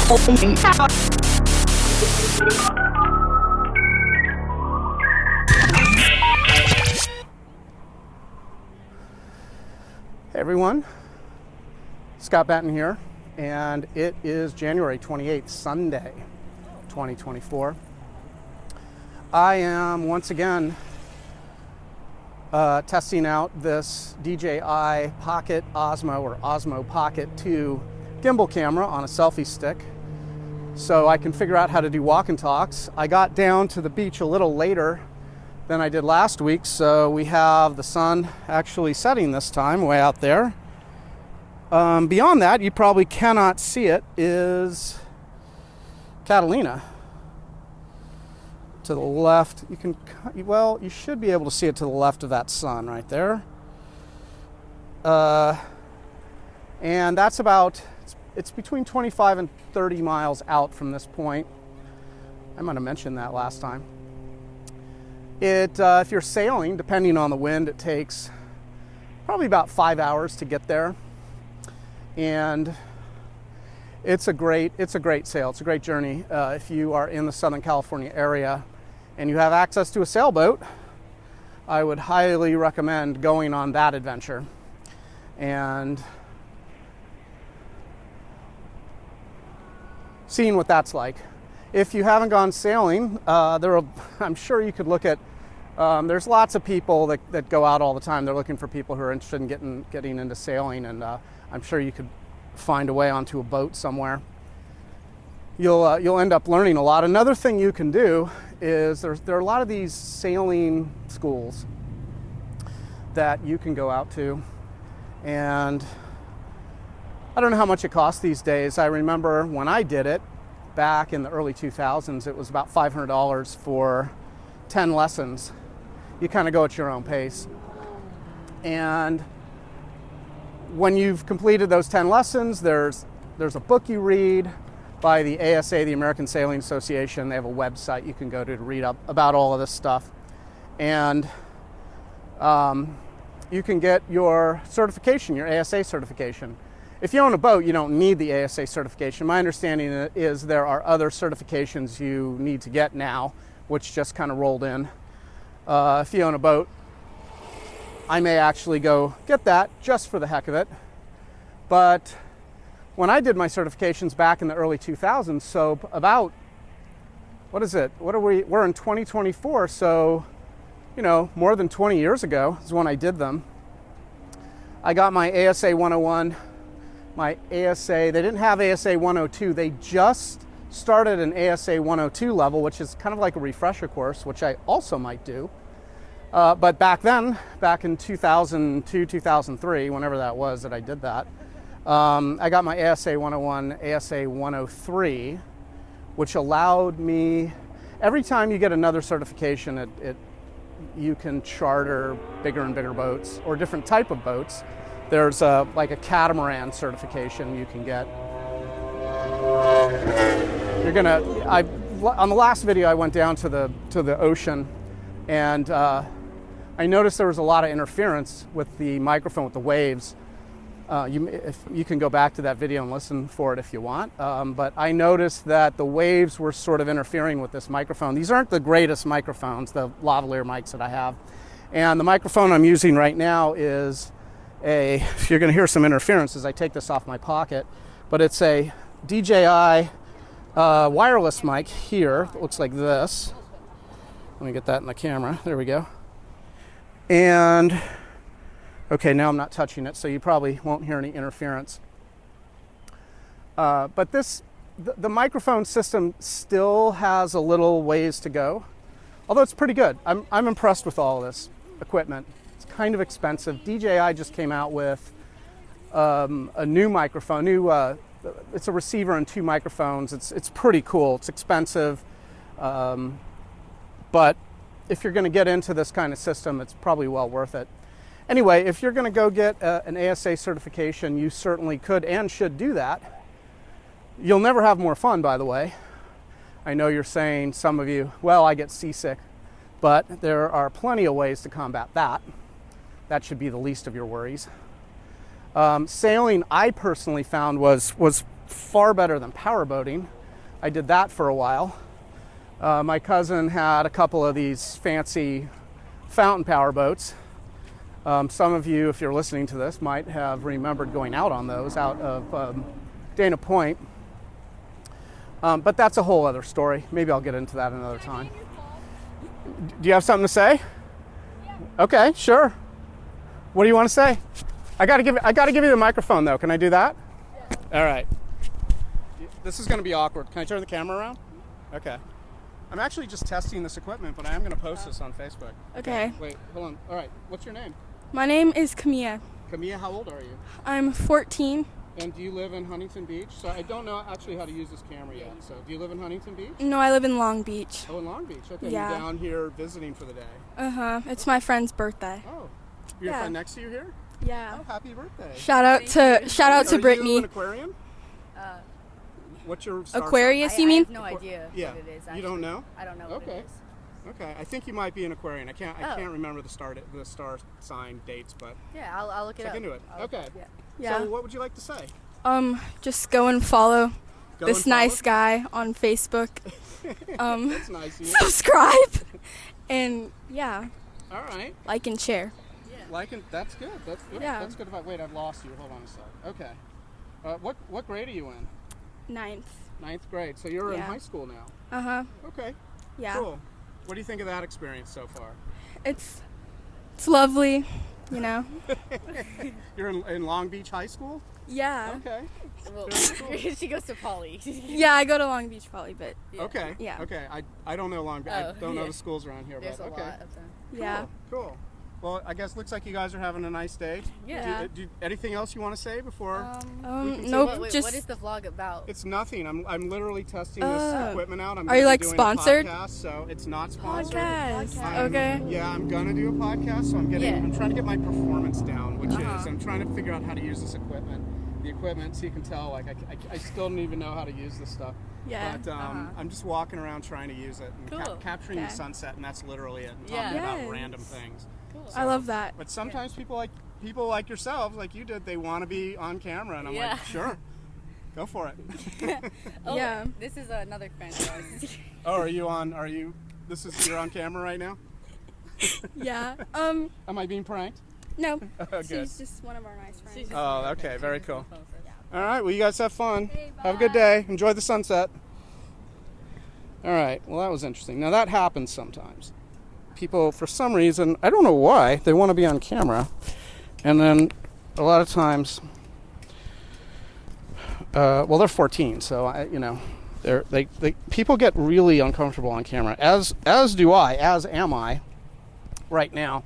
Hey everyone, Scott Benton here, and it is January 28th, Sunday, 2024. I am once again testing out this DJI Pocket Osmo or Osmo Pocket 2 gimbal camera on a selfie stick so I can figure out how to do walk and talks. I got down to the beach a little later than I did last week, so we have the sun actually setting this time way out there. Beyond that, you probably cannot see it, is Catalina. To the left, you should be able to see it to the left of that sun right there. And that's about, it's between 25 and 30 miles out from this point. I might have mentioned that last time. If you're sailing, depending on the wind, it takes probably about 5 hours to get there. And it's a great sail. It's a great journey. If you are in the Southern California area and you have access to a sailboat, I would highly recommend going on that adventure and seeing what that's like. If you haven't gone sailing, I'm sure you could look at, there's lots of people that go out all the time. They're looking for people who are interested in getting into sailing, and I'm sure you could find a way onto a boat somewhere. You'll end up learning a lot. Another thing you can do is there are a lot of these sailing schools that you can go out to, and I don't know how much it costs these days. I remember when I did it back in the early 2000s, it was about $500 for 10 lessons. You kind of go at your own pace. And when you've completed those 10 lessons, there's a book you read by the ASA, the American Sailing Association. They have a website you can go to read up about all of this stuff. And you can get your certification, your ASA certification. If you own a boat, you don't need the ASA certification. My understanding is there are other certifications you need to get now, which just kind of rolled in. If you own a boat, I may actually go get that just for the heck of it. But when I did my certifications back in the early 2000s, so about, we're in 2024, so, more than 20 years ago is when I did them. I got my ASA 101, my ASA, they didn't have ASA 102, they just started an ASA 102 level, which is kind of like a refresher course, which I also might do. But back then, back in 2002, 2003, whenever that was that I did that, I got my ASA 101, ASA 103, which allowed me, every time you get another certification, you can charter bigger and bigger boats or different type of boats. There's like a catamaran certification you can get. On the last video, I went down to the ocean, and I noticed there was a lot of interference with the microphone, with the waves. You can go back to that video and listen for it if you want. But I noticed that the waves were sort of interfering with this microphone. These aren't the greatest microphones, the lavalier mics that I have. And the microphone I'm using right now is you're going to hear some interference as I take this off my pocket, but it's a DJI wireless mic here. It looks like this. Let me get that in the camera. There we go. And okay, now I'm not touching it, so you probably won't hear any interference. But the microphone system still has a little ways to go, although it's pretty good. I'm impressed with all this equipment. It's kind of expensive. DJI just came out with a new microphone. It's a receiver and 2 microphones. It's pretty cool. It's expensive, but if you're going to get into this kind of system, it's probably well worth it. Anyway, if you're going to go get an ASA certification, you certainly could and should do that. You'll never have more fun, by the way. I know you're saying, some of you, well, I get seasick, but there are plenty of ways to combat that. That should be the least of your worries. Sailing, I personally found, was far better than powerboating. I did that for a while. My cousin had a couple of these fancy fountain powerboats. Some of you, if you're listening to this, might have remembered going out on those out of Dana Point. But that's a whole other story. Maybe I'll get into that another time. Do you have something to say? Okay, sure. What do you want to say? I gotta give you the microphone though. Can I do that? Yeah. All right. This is going to be awkward. Can I turn the camera around? Okay. I'm actually just testing this equipment, but I am going to post this on Facebook. Okay. Wait, hold on. All right. What's your name? My name is Camilla. Camilla, how old are you? I'm 14. And do you live in Huntington Beach? So I don't know actually how to use this camera yet. So do you live in Huntington Beach? No, I live in Long Beach. Oh, in Long Beach. Okay. Yeah. You're down here visiting for the day. Uh-huh. It's my friend's birthday. Oh. Your friend next to you here? Yeah. Oh, happy birthday. Shout out to Brittany. Are you an aquarium? What's your star Aquarius, sign? you mean? I have no idea what it is. Actually. You don't know? I don't know what it is. Okay. I think you might be an Aquarian. I can't remember the star sign dates, but yeah, I'll look it up. Check into it. Okay. Yeah. So what would you like to say? Just go and follow this nice guy on Facebook. That's nice of you. Subscribe. And yeah. All right. Like and share. That's good. That's good. Yeah. That's good advice. Wait, I've lost you. Hold on a sec. Okay. What grade are you in? 9th. 9th grade. So you're in high school now. Uh-huh. Okay. Yeah. Cool. What do you think of that experience so far? It's lovely, you know. You're in Long Beach High School? Yeah. Okay. Well, she goes to Poly. Yeah, I go to Long Beach Poly, but Okay. Yeah. Okay. I don't know Long Beach. I don't know the schools around here, There's but a okay. lot of them. yeah. Cool. Well, I guess looks like you guys are having a nice day. Yeah. Anything else you want to say before? Nope. Wait, just what is the vlog about? It's nothing. I'm literally testing this equipment out. Are you like doing sponsored? A podcast, so it's not sponsored. Podcast. Okay. Yeah, I'm gonna do a podcast, so I'm trying to get my performance down, which is I'm trying to figure out how to use this equipment. The equipment, so you can tell, like I still don't even know how to use this stuff. Yeah. But I'm just walking around trying to use it and Cool. capturing the sunset, and that's literally it. And talking Yes. about random things. Cool. I love that. But sometimes people like yourselves, like you did, they want to be on camera, and I'm like, sure, go for it. Yeah. This is another friend of ours. Oh, you're on camera right now? Yeah. Am I being pranked? No. Oh, good. She's just one of our nice friends. Oh, okay, very cool. All right, well, you guys have fun. Have a good day. Enjoy the sunset. All right, well, that was interesting. Now, that happens sometimes. People, for some reason, I don't know why, they want to be on camera. And then a lot of times, they're 14, so, people get really uncomfortable on camera, as am I right now.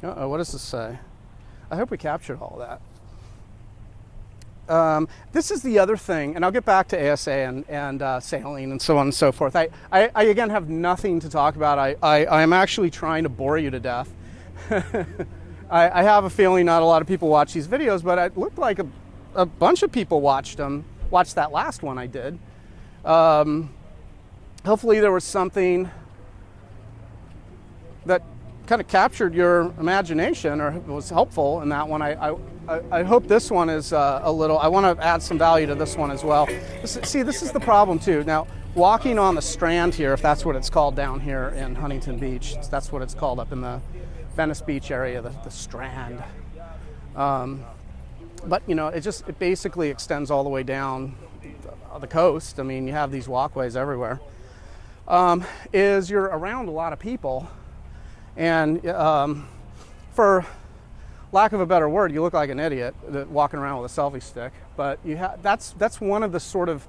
What does this say? I hope we captured all that. This is the other thing, and I'll get back to ASA and sailing and so on and so forth. I again have nothing to talk about. I'm actually trying to bore you to death. I have a feeling not a lot of people watch these videos, but it looked like a bunch of people watched that last one I did. Hopefully there was something that kind of captured your imagination or was helpful in that one. I hope this one is a little, I want to add some value to this one as well. This is the problem too. Now, walking on the Strand here, if that's what it's called down here in Huntington Beach, that's what it's called up in the Venice Beach area, the Strand. But, it basically extends all the way down the coast. I mean, you have these walkways everywhere. You're around a lot of people. And for lack of a better word, you look like an idiot walking around with a selfie stick. But that's one of the sort of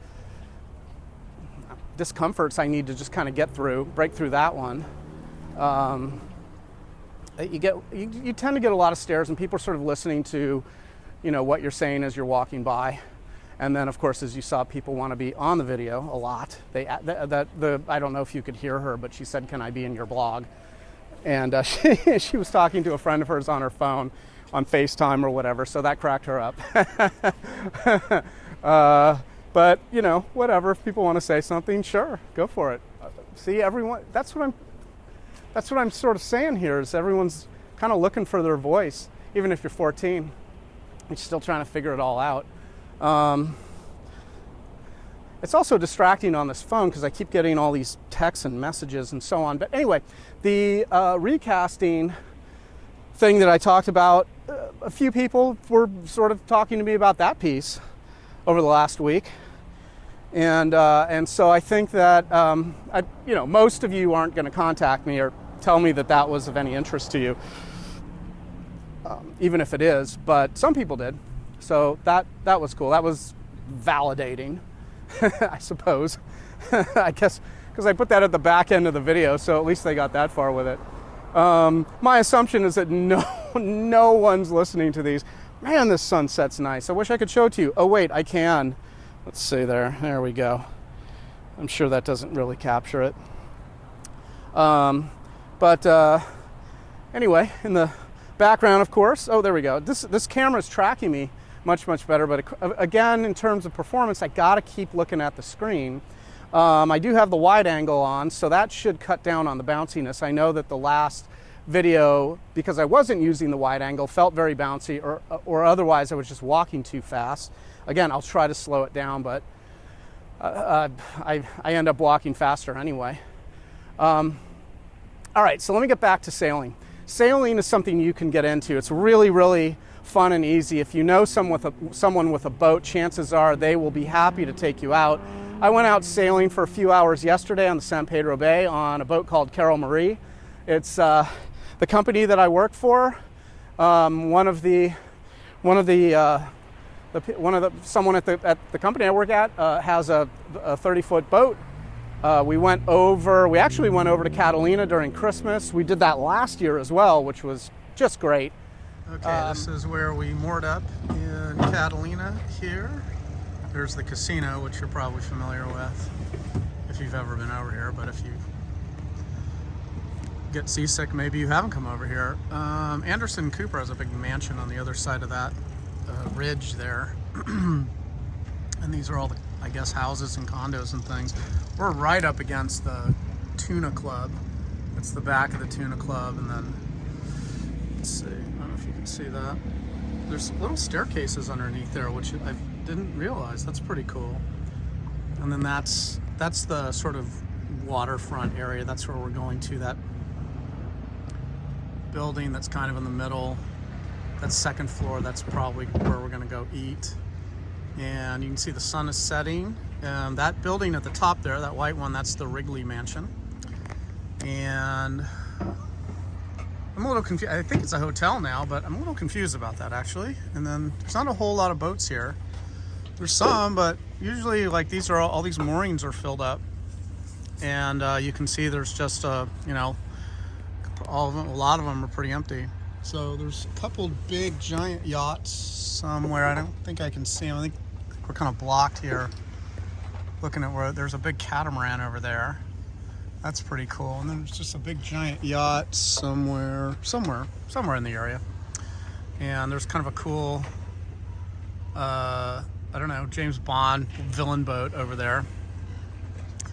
discomforts I need to just kind of break through that one. You tend to get a lot of stares, and people are sort of listening to, what you're saying as you're walking by. And then, of course, as you saw, people want to be on the video a lot. I don't know if you could hear her, but she said, "Can I be in your blog?" And she was talking to a friend of hers on her phone on FaceTime or whatever, so that cracked her up. But, whatever. If people want to say something, sure, go for it. See, everyone, that's what I'm sort of saying here, is everyone's kind of looking for their voice. Even if you're 14, you're still trying to figure it all out. It's also distracting on this phone because I keep getting all these texts and messages and so on. But anyway, the recasting thing that I talked about, a few people were sort of talking to me about that piece over the last week. And so I think that, most of you aren't going to contact me or tell me that that was of any interest to you, even if it is, but some people did. So that was cool. That was validating, I suppose. I guess because I put that at the back end of the video, so at least they got that far with it. My assumption is that no one's listening to these. Man, this sunset's nice. I wish I could show it to you. Oh wait, I can. Let's see there. There we go. I'm sure that doesn't really capture it. Anyway, in the background, of course. Oh, there we go. This camera's tracking me much better. But again, in terms of performance, I got to keep looking at the screen. I do have the wide angle on, so that should cut down on the bounciness. I know that the last video, because I wasn't using the wide angle, felt very bouncy, or otherwise I was just walking too fast. Again, I'll try to slow it down, but I end up walking faster anyway. All right, so let me get back to sailing. Sailing is something you can get into. It's really fun and easy. If you know someone with a boat, chances are they will be happy to take you out. I went out sailing for a few hours yesterday on the San Pedro Bay on a boat called Carol Marie. It's the company that I work for. Someone at the company I work at has a 30-foot boat. We actually went over to Catalina during Christmas. We did that last year as well, which was just great. Okay, this is where we moored up in Catalina here. There's the casino, which you're probably familiar with if you've ever been over here, but if you get seasick, maybe you haven't come over here. Anderson Cooper has a big mansion on the other side of that ridge there. And these are all the, I guess, houses and condos and things. We're right up against the Tuna Club. It's the back of the Tuna Club, and then, let's see, I don't know if you can see that. There's little staircases underneath there, which I didn't realize. That's pretty cool. And then that's the sort of waterfront area. That's where we're going to, that building that's kind of in the middle. That second floor, that's probably where we're gonna go eat. And you can see the sun is setting. And that building at the top there, that white one, that's the Wrigley Mansion. And I'm a little confused. I think it's a hotel now, but I'm a little confused about that actually. And then there's not a whole lot of boats here. There's some, but usually like these are all these moorings are filled up. And you can see there's just a lot of them are pretty empty. So there's a couple big giant yachts somewhere. I don't think I can see them. I think we're kind of blocked here. Looking at where there's a big catamaran over there. That's pretty cool. And then there's just a big giant yacht somewhere in the area. And there's kind of a cool, James Bond villain boat over there.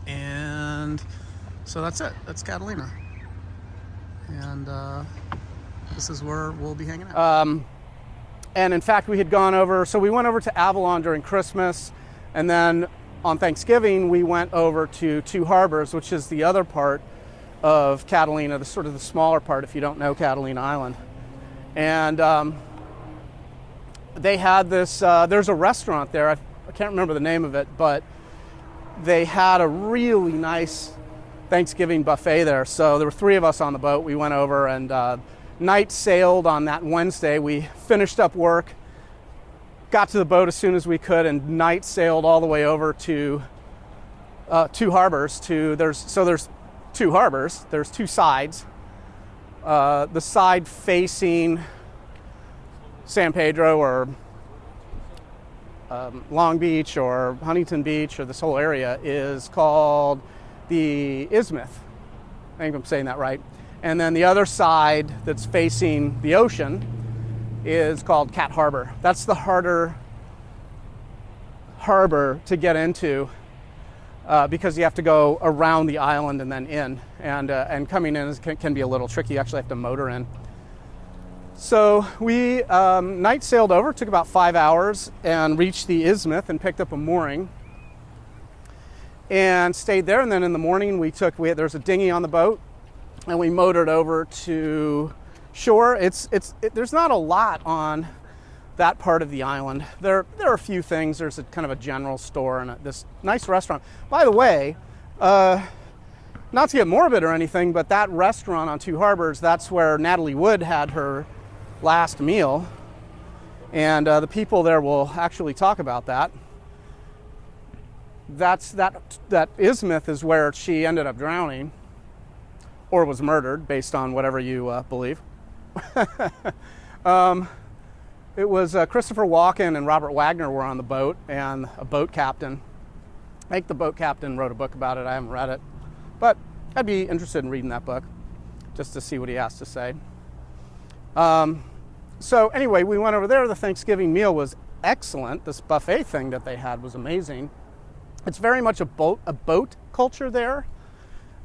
And so that's it. That's Catalina. And this is where we'll be hanging out. And in fact, we had gone over, so we went over to Avalon during Christmas, and then on Thanksgiving, we went over to Two Harbors, which is the other part of Catalina, the sort of the smaller part if you don't know Catalina Island. And they had this, there's a restaurant there, I can't remember the name of it, but they had a really nice Thanksgiving buffet there. So there were 3 of us on the boat. We went over and night sailed on that Wednesday. We finished up work, got to the boat as soon as we could, and night sailed all the way over to Two Harbors. There's 2 harbors. There's 2 sides. The side facing San Pedro or Long Beach or Huntington Beach or this whole area is called the Isthmus. I think I'm saying that right. And then the other side that's facing the ocean is called Cat Harbor. That's the harder harbor to get into because you have to go around the island and then in. And coming in can be a little tricky. You actually have to motor in. So we night sailed over, took about 5 hours, and reached the isthmus and picked up a mooring and stayed there. And then in the morning there's a dinghy on the boat, and we motored over to shore. There's not a lot on that part of the island. There are a few things. There's a kind of a general store and this nice restaurant. By the way, not to get morbid or anything, but that restaurant on Two Harbors, that's where Natalie Wood had her last meal, and the people there will actually talk about that. That isthmus is where she ended up drowning, or was murdered, based on whatever you believe. It was Christopher Walken and Robert Wagner were on the boat, and a boat captain. I think the boat captain wrote a book about it. I haven't read it, but I'd be interested in reading that book just to see what he has to say. So anyway, we went over there. The Thanksgiving meal was excellent. This buffet thing that they had was amazing. It's very much a boat culture there.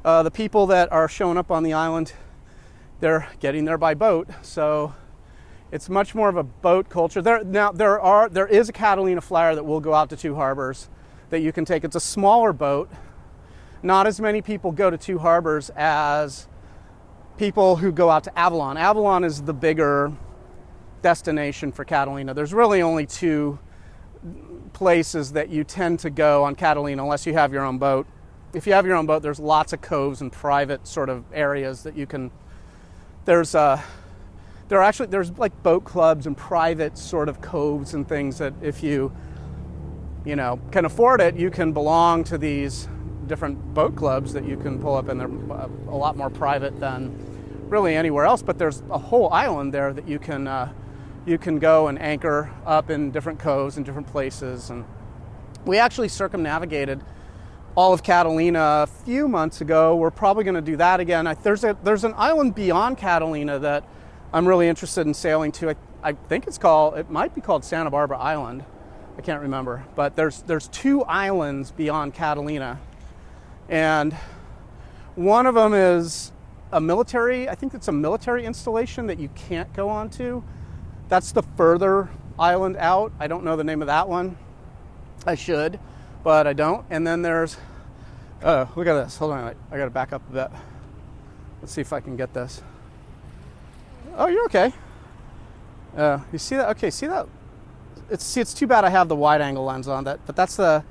The people that are showing up on the island, they're getting there by boat. So it's much more of a boat culture. There is a Catalina flyer that will go out to Two Harbors that you can take. It's a smaller boat. Not as many people go to Two Harbors as people who go out to Avalon. Avalon is the bigger destination for Catalina. There's really only two places that you tend to go on Catalina unless you have your own boat. If you have your own boat, there's lots of coves and private sort of areas that you can. There's like boat clubs and private sort of coves and things that if you can afford it, you can belong to these different boat clubs that you can pull up, and they're a lot more private than really anywhere else. But there's a whole island there that you can go and anchor up in different coves and different places. And we actually circumnavigated all of Catalina a few months ago. We're probably going to do that again. There's an island beyond Catalina that I'm really interested in sailing to. I think it might be called Santa Barbara Island. I can't remember, but there's two islands beyond Catalina, and one of them is I think it's a military installation that you can't go onto. That's the further island out. I don't know the name of that one. I should, but I don't. And then there's, look at this. Hold on, I gotta back up a bit. Let's see if I can get this. Oh, you're okay. You see that? Okay, see that? It's too bad I have the wide angle lens on that, but that's the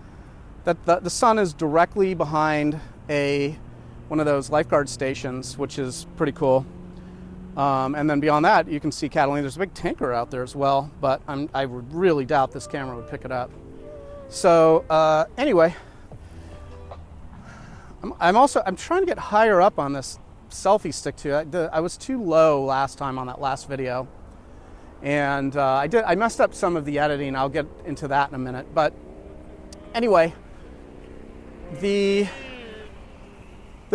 sun is directly behind one of those lifeguard stations, which is pretty cool. And then beyond that, you can see Catalina. There's a big tanker out there as well, but I would really doubt this camera would pick it up. So anyway, I'm trying to get higher up on this selfie stick too. I was too low last time on that last video, and I messed up some of the editing. I'll get into that in a minute. But anyway, the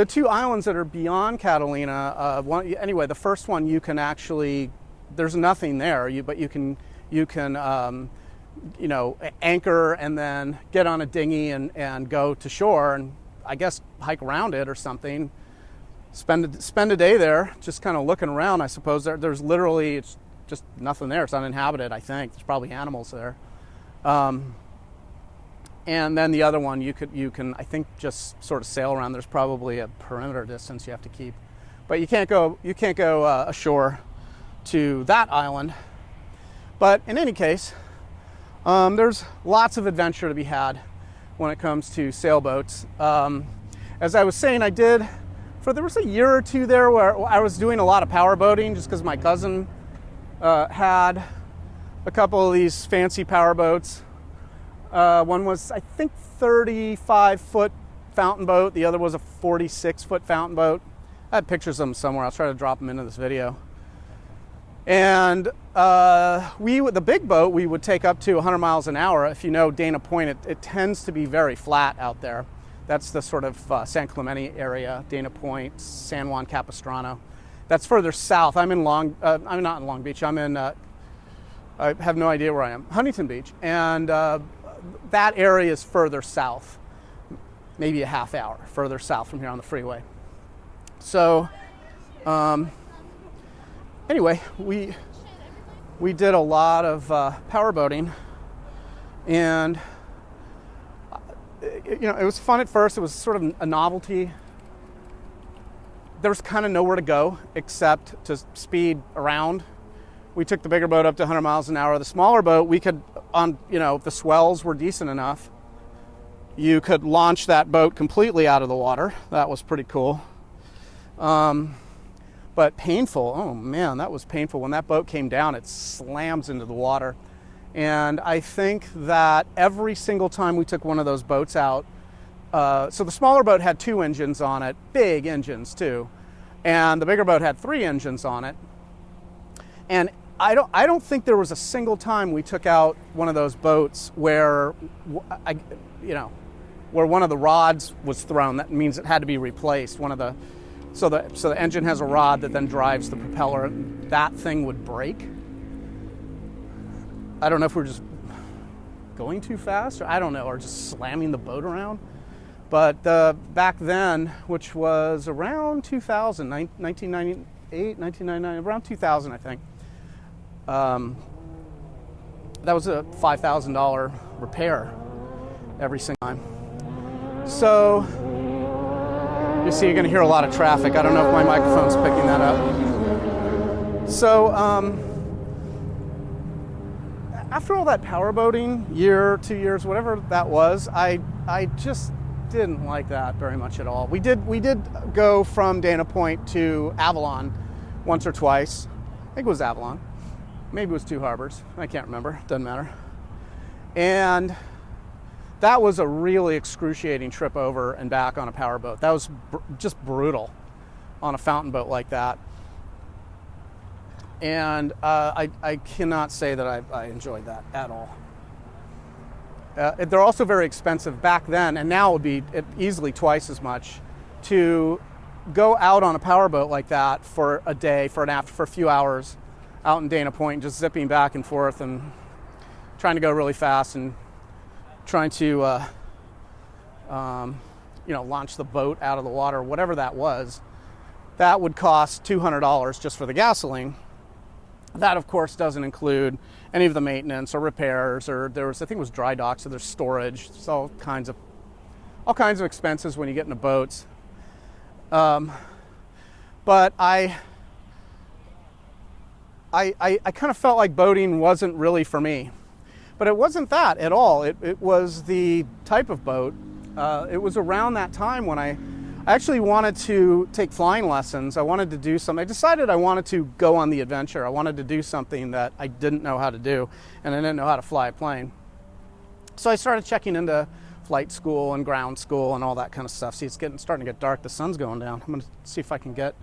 two islands that are beyond Catalina, the first one you can actually, there's nothing there, but you can anchor and then get on a dinghy and go to shore and I guess hike around it or something. Spend a day there, just kind of looking around. I suppose there's literally, it's just nothing there. It's uninhabited. I think there's probably animals there. And then the other one, you can I think just sort of sail around. There's probably a perimeter distance you have to keep, but you can't go ashore to that island. But in any case, there's lots of adventure to be had when it comes to sailboats. As I was saying, there was a year or two there where I was doing a lot of power boating just because my cousin had a couple of these fancy power boats. One was, I think, 35-foot fountain boat. The other was a 46-foot fountain boat. I had pictures of them somewhere. I'll try to drop them into this video. And the big boat, we would take up to 100 miles an hour. If you know Dana Point, it tends to be very flat out there. That's the sort of San Clemente area, Dana Point, San Juan Capistrano. That's further south. I'm not in Long Beach. I'm in, I have no idea where I am, Huntington Beach. And that area is further south, maybe a half hour further south from here on the freeway. So anyway, we did a lot of power boating, and you know, it was fun at first. It was sort of a novelty. There was kind of nowhere to go except to speed around. We took the bigger boat up to 100 miles an hour. The smaller boat, we could, you know, if the swells were decent enough, you could launch that boat completely out of the water. That was pretty cool. But painful. Oh man, that was painful. When that boat came down, it slams into the water. And I think that every single time we took one of those boats out, so the smaller boat had 2 engines on it, big engines too, and the bigger boat had 3 engines on it. And I don't think there was a single time we took out one of those boats where, where one of the rods was thrown. That means it had to be replaced. So the engine has a rod that then drives the propeller. That thing would break. I don't know if we're just going too fast, or I don't know, or just slamming the boat around. But back then, which was around 2000, 1998, 1999, around 2000, I think, that was a $5,000 repair every single time. So you see, you're going to hear a lot of traffic. I don't know if my microphone's picking that up. So after all that power boating, year, 2 years, whatever that was, I just didn't like that very much at all. We did go from Dana Point to Avalon once or twice. I think it was Avalon. Maybe it was Two Harbors. I can't remember. Doesn't matter. And that was a really excruciating trip over and back on a power boat. That was just brutal on a fountain boat like that. And I cannot say that I enjoyed that at all. They're also very expensive back then, and now it would be easily twice as much to go out on a power boat like that for a day, for a few hours out in Dana Point, just zipping back and forth and trying to go really fast and trying to launch the boat out of the water, whatever that was. That would cost $200 just for the gasoline. That, of course, doesn't include any of the maintenance or repairs, or I think it was dry dock, so there's storage. There's all kinds of expenses when you get into boats. But I kind of felt like boating wasn't really for me. But it wasn't that at all. It was the type of boat. It was around that time when I actually wanted to take flying lessons. I wanted to do something. I decided I wanted to go on the adventure. I wanted to do something that I didn't know how to do, and I didn't know how to fly a plane. So I started checking into flight school and ground school and all that kind of stuff. See, it's starting to get dark. The sun's going down. I'm going to see if I can get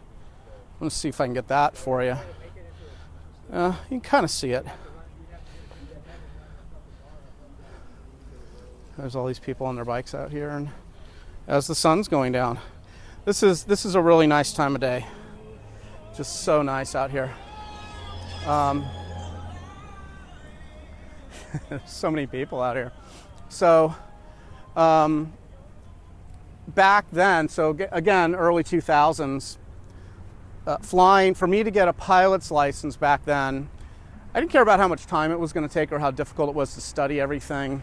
that for you. You can kind of see it. There's all these people on their bikes out here, and as the sun's going down, this is a really nice time of day. Just so nice out here. There's so many people out here. So back then, so again, early 2000s, flying, for me to get a pilot's license back then, I didn't care about how much time it was going to take or how difficult it was to study everything.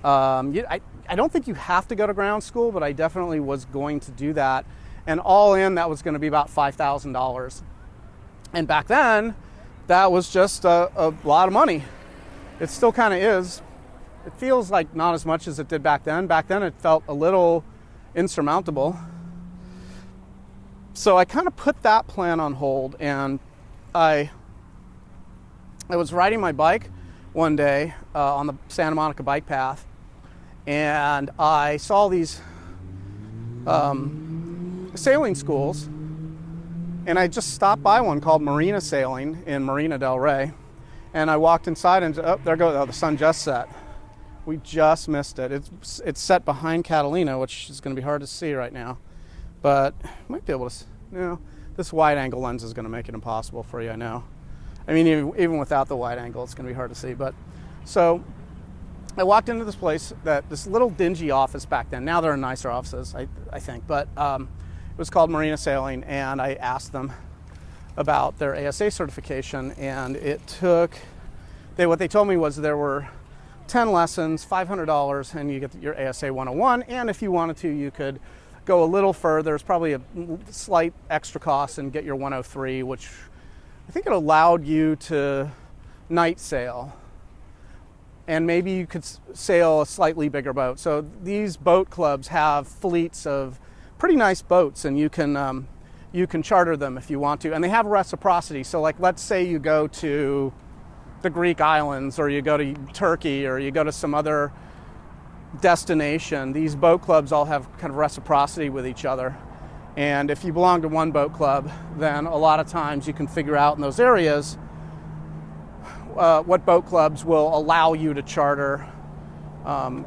I don't think you have to go to ground school, but I definitely was going to do that. And all in, that was going to be about $5,000. And back then, that was just a lot of money. It still kind of is. It feels like not as much as it did back then. Back then, it felt a little insurmountable. So I kind of put that plan on hold, and I was riding my bike one day on the Santa Monica bike path, and I saw these sailing schools, and I just stopped by one called Marina Sailing in Marina del Rey, and I walked inside, and the sun just set. We just missed it. It's set behind Catalina, which is going to be hard to see right now, but you might be able to. This wide angle lens is going to make it impossible for you, I know. I mean, even without the wide angle, it's going to be hard to see. But so I walked into this place, this little dingy office back then. Now there are nicer offices, I think. But it was called Marina Sailing, and I asked them about their ASA certification, and it took, what they told me was there were 10 lessons, $500, and you get your ASA 101, and if you wanted to, you could go a little further. There's probably a slight extra cost and get your 103, which I think it allowed you to night sail, and maybe you could sail a slightly bigger boat. So these boat clubs have fleets of pretty nice boats, and you can charter them if you want to, and they have reciprocity. So like, let's say you go to the Greek islands, or you go to Turkey, or you go to some other destination. These boat clubs all have kind of reciprocity with each other, and if you belong to one boat club, then a lot of times you can figure out in those areas what boat clubs will allow you to charter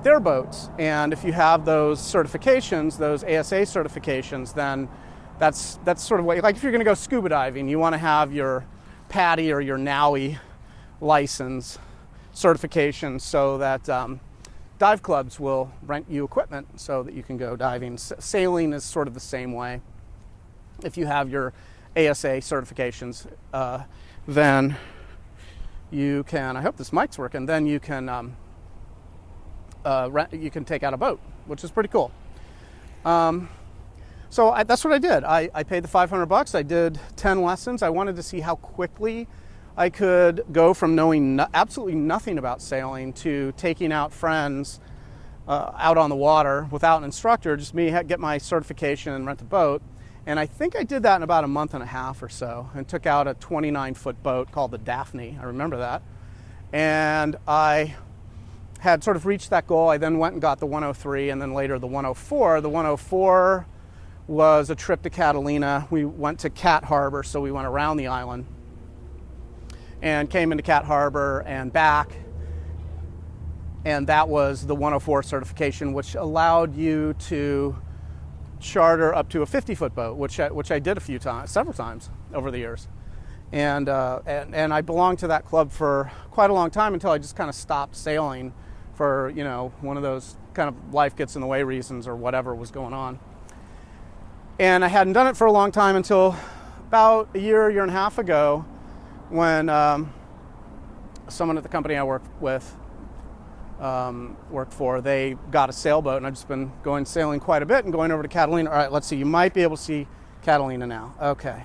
their boats. And if you have those certifications, those ASA certifications, then that's sort of like if you're going to go scuba diving, you want to have your PADI or your NAUI license certification, so that dive clubs will rent you equipment so that you can go diving. Sailing is sort of the same way. If you have your ASA certifications, then you can, I hope this mic's working, then you can take out a boat, which is pretty cool. So that's what I did. I paid the $500. I did 10 lessons. I wanted to see how quickly I could go from knowing absolutely nothing about sailing to taking out friends out on the water without an instructor, just me get my certification and rent a boat. And I think I did that in about a month and a half or so, and took out a 29-foot boat called the Daphne. I remember that. And I had sort of reached that goal. I then went and got the 103, and then later the 104. The 104 was a trip to Catalina. We went to Cat Harbor, so we went around the island and came into Cat Harbor and back, and that was the 104 certification, which allowed you to charter up to a 50-foot boat, which I did several times over the years, and I belonged to that club for quite a long time until I just kind of stopped sailing for, you know, one of those kind of life gets in the way reasons or whatever was going on. And I hadn't done it for a long time until about a year and a half ago, when someone at the company I worked for, they got a sailboat, and I've just been going sailing quite a bit and going over to Catalina. All right, let's see. You might be able to see Catalina now. Okay.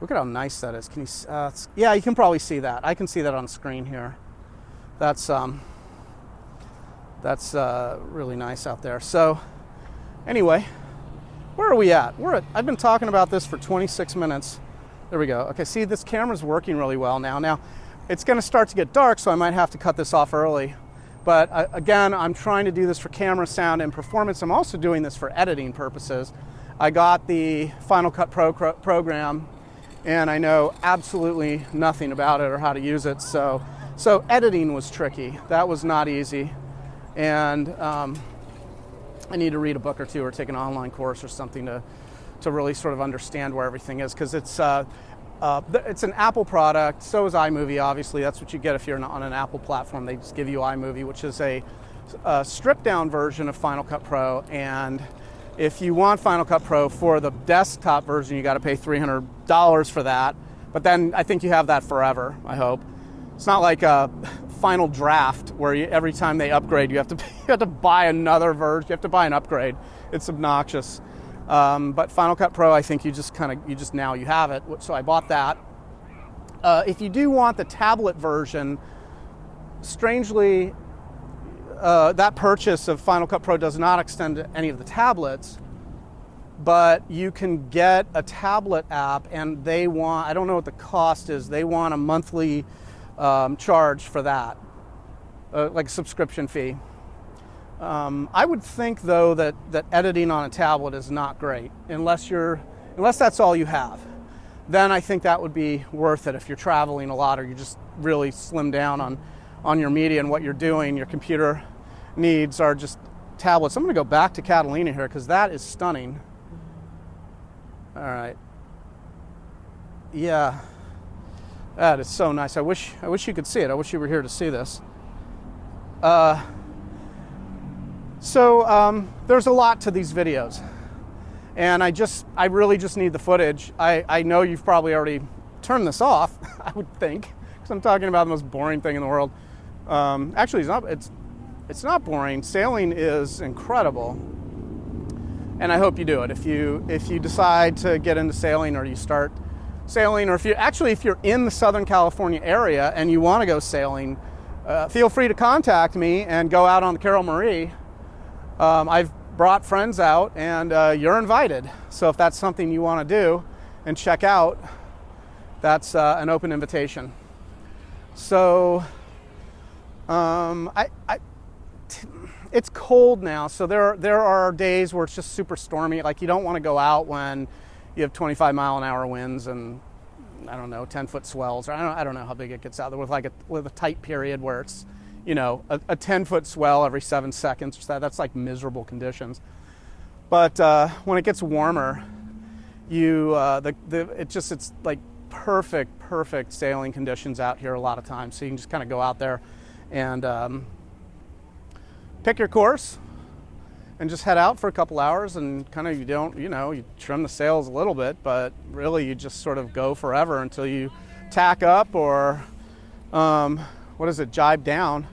Look at how nice that is. Can you? Yeah, you can probably see that. I can see that on screen here. That's really nice out there. So, anyway, where are we at? I've been talking about this for 26 minutes. There we go. Okay, see, this camera's working really well now. Now, it's going to start to get dark, so I might have to cut this off early. But again, I'm trying to do this for camera, sound, and performance. I'm also doing this for editing purposes. I got the Final Cut Pro program, and I know absolutely nothing about it or how to use it. So editing was tricky. That was not easy. And I need to read a book or two or take an online course or something to really sort of understand where everything is, because it's an Apple product. So is iMovie, obviously. That's what you get if you're on an Apple platform. They just give you iMovie, which is a stripped down version of Final Cut Pro. And if you want Final Cut Pro for the desktop version, you got to pay $300 for that. But then I think you have that forever, I hope. It's not like a Final Draft where every time they upgrade, you have to buy another version. You have to buy an upgrade. It's obnoxious. But Final Cut Pro, I think you have it. So I bought that. If you do want the tablet version, strangely, that purchase of Final Cut Pro does not extend to any of the tablets, but you can get a tablet app, and I don't know what the cost is, they want a monthly charge for that, like a subscription fee. I would think, though, that editing on a tablet is not great unless that's all you have. Then I think that would be worth it if you're traveling a lot or you just really slim down on your media and what you're doing. Your computer needs are just tablets. I'm going to go back to Catalina here because that is stunning. All right. Yeah, that is so nice. I wish you could see it. I wish you were here to see this. So there's a lot to these videos, And I really just need the footage. I know you've probably already turned this off, I would think, because I'm talking about the most boring thing in the world. Actually, it's not boring. Sailing is incredible, and I hope you do it. If you decide to get into sailing, or you start sailing, or if you're in the Southern California area and you want to go sailing, feel free to contact me and go out on the Carol Marie. I've brought friends out, and you're invited. So if that's something you want to do and check out, that's an open invitation. So it's cold now, so there are days where it's just super stormy. Like, you don't want to go out when you have 25-mile-an-hour winds and, I don't know, 10-foot swells, or I don't know how big it gets out there with a tight period where it's, you know, a 10-foot swell every 7 seconds. That's like miserable conditions. But when it gets warmer, it's like perfect sailing conditions out here a lot of times. So you can just kind of go out there and pick your course and just head out for a couple hours, and kind of, you trim the sails a little bit, but really you just sort of go forever until you tack up, or jibe down.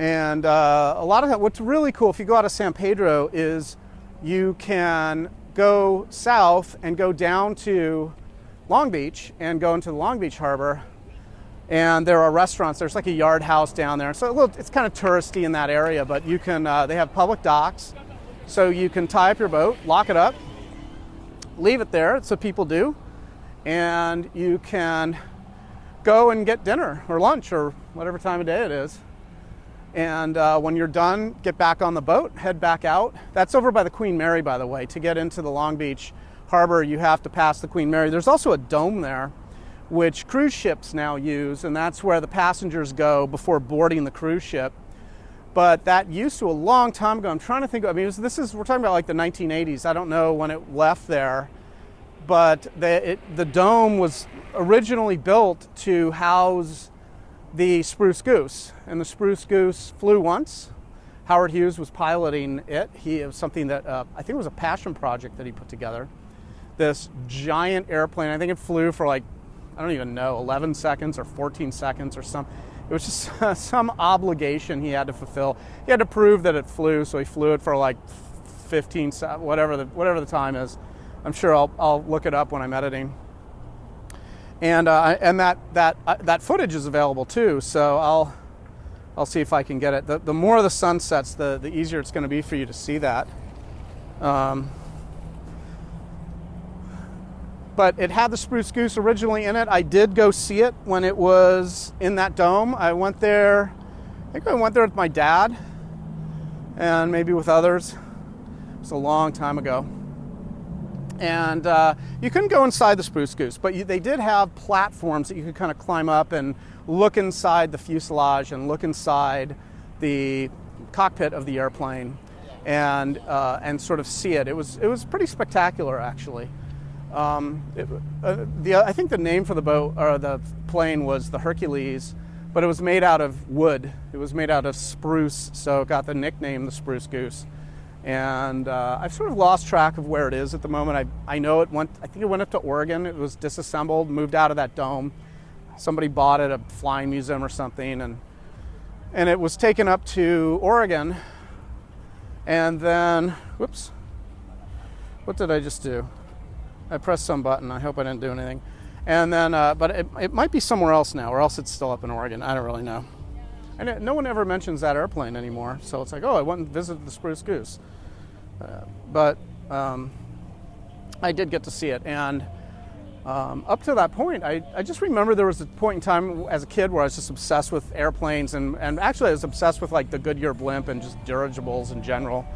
And a lot of that, what's really cool, if you go out of San Pedro, is you can go south and go down to Long Beach and go into the Long Beach Harbor. And there are restaurants. There's like a yard house down there. So it's kind of touristy in that area, but you can, they have public docks. So you can tie up your boat, lock it up, leave it there. That's what people do. And you can go and get dinner or lunch or whatever time of day it is. And when you're done, get back on the boat, head back out. That's over by the Queen Mary, by the way. To get into the Long Beach Harbor, you have to pass the Queen Mary. There's also a dome there, which cruise ships now use, and that's where the passengers go before boarding the cruise ship. But that used to, a long time ago, I'm trying to think, we're talking about like the 1980s. I don't know when it left there, but the dome was originally built to house the Spruce Goose, and the Spruce Goose flew once. Howard Hughes was piloting it. It was something that, I think it was a passion project that he put together. This giant airplane, I think it flew for like, I don't even know, 11 seconds or 14 seconds or something. It was just some obligation he had to fulfill. He had to prove that it flew, so he flew it for like 15, whatever the time is. I'm sure I'll look it up when I'm editing. And that footage is available too, so I'll see if I can get it. The more the sun sets, the easier it's going to be for you to see that. But it had the Spruce Goose originally in it. I did go see it when it was in that dome. I went there with my dad and maybe with others. It was a long time ago. And you couldn't go inside the Spruce Goose, but they did have platforms that you could kind of climb up and look inside the fuselage and look inside the cockpit of the airplane and sort of see it. It was pretty spectacular, actually. I think the name for the boat or the plane was the Hercules, but it was made out of wood. It was made out of spruce, so it got the nickname the Spruce Goose. And I've sort of lost track of where it is at the moment. I know I think it went up to Oregon. It was disassembled, moved out of that dome. Somebody bought it at a flying museum or something, and it was taken up to Oregon. And then, whoops, what did I just do? I pressed some button. I hope I didn't do anything. And then, but it might be somewhere else now, or else it's still up in Oregon. I don't really know. And no one ever mentions that airplane anymore. So it's like, oh, I went and visited the Spruce Goose. But I did get to see it. And up to that point, I just remember there was a point in time as a kid where I was just obsessed with airplanes. And actually I was obsessed with like the Goodyear blimp and just dirigibles in general.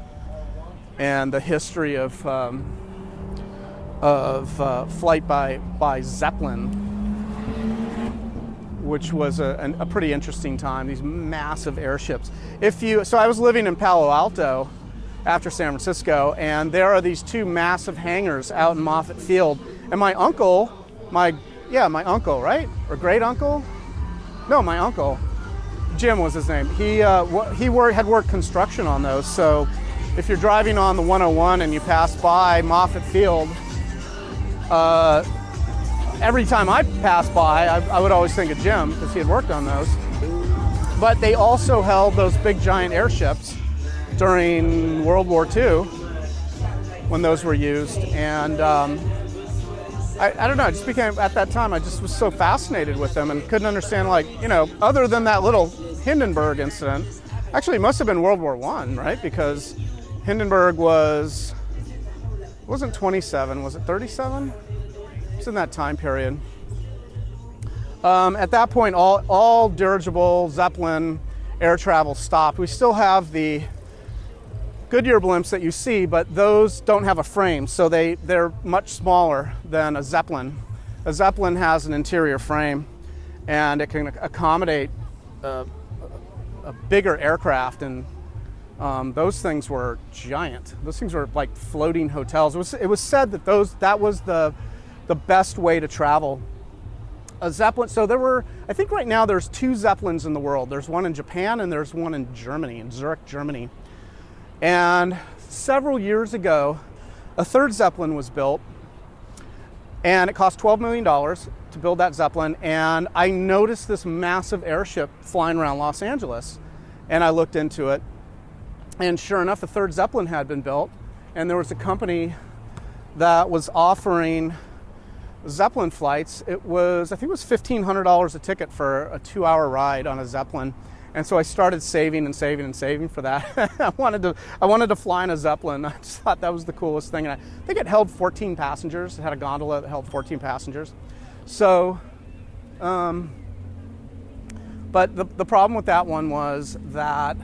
And the history of flight by Zeppelin, which was a pretty interesting time. These massive airships. So I was living in Palo Alto after San Francisco, and there are these two massive hangars out in Moffett Field. And my uncle, right? Or great uncle? No, my uncle, Jim was his name. He had worked construction on those, so if you're driving on the 101 and you pass by Moffett Field, every time I passed by, I would always think of Jim because he had worked on those. But they also held those big giant airships during World War II when those were used. And I don't know, I just became, at that time, I just was so fascinated with them and couldn't understand, like, you know, other than that little Hindenburg incident, actually it must have been World War I, right? Because Hindenburg wasn't 27, was it 37? It was in that time period. At that point, all dirigible Zeppelin air travel stopped. We still have the Goodyear blimps that you see, but those don't have a frame, so they're much smaller than a Zeppelin. A Zeppelin has an interior frame, and it can accommodate a bigger aircraft, and those things were giant. Those things were like floating hotels. It was said that that was the best way to travel. A Zeppelin. So there were, I think right now there's 2 Zeppelins in the world. There's one in Japan and there's one in Germany, in Zurich, Germany. And several years ago, a 3rd Zeppelin was built, and it cost $12 million to build that Zeppelin. And I noticed this massive airship flying around Los Angeles, and I looked into it, and sure enough, the 3rd Zeppelin had been built, and there was a company that was offering Zeppelin flights. I think it was $1,500 a ticket for a 2-hour ride on a Zeppelin. And so I started saving and saving and saving for that. I wanted to fly in a Zeppelin. I just thought that was the coolest thing. And I think it held 14 passengers. It had a gondola that held 14 passengers. So, but the problem with that one was that